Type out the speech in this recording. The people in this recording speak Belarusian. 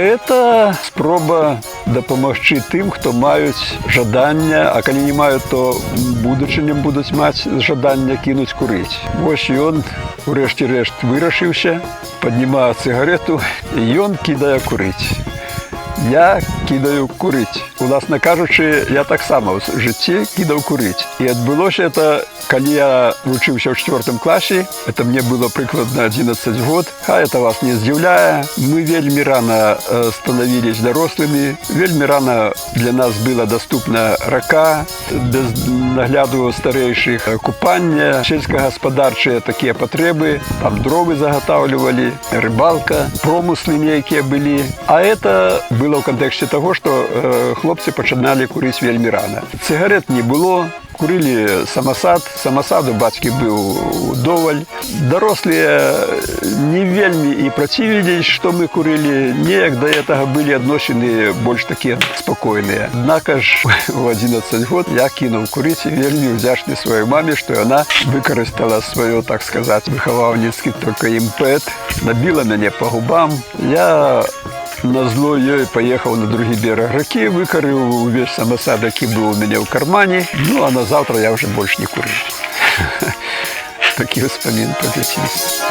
Гэта спроба дапамагчы тым, хто маюць жаданне, а калі не маюць, то будучыням будуць маць жаданне кінуць курыць. Вось ён урэшце рэшт вырашыўся, паднімае цыгарету, і ён кідае курыць. Я кідаю курыць. Уласна кажучы, я таксама ў жыцці кідаў курыць. І адбылося это, калі я вучыўся ў 4 класе, это мне было прыкладна 11 год. Хай это вас не здзіўляе. Мы вельмі рана становились дарослымі. Вельмі рана для нас была доступна рака, без нагляду старэйшых, купанне, сельскагаспадарчыя такія патрэбы, там дровы загатаўлівалі, рыбалка, промыслы нейкія былі. А это было ў кантэксце таго, што хлопцы пачыналі курыць вельмі рана. Цыгарет не было, курылі самасад, самасаду бацькі быў удоваль. Дарослыя не вельмі і працівілі, што мы курылі, неяк да гэтага былі адносіны больш такія спакойныя. Аднака ж у 11 год я кінуў курыць і вельмі ўдзячны сваёй маме, што яна выкарыстала сваё, так сказаць, выхаваўніцкі только імпэт, набіла мяне па губам. Я на зло ёй паехаў на другі бераг ракі, выкарыў увесь самасад, які быў у мяне ў кармане. Ну, а на заўтра я ўжо больш не курыў. Такі ўспамін пра дзяцінства.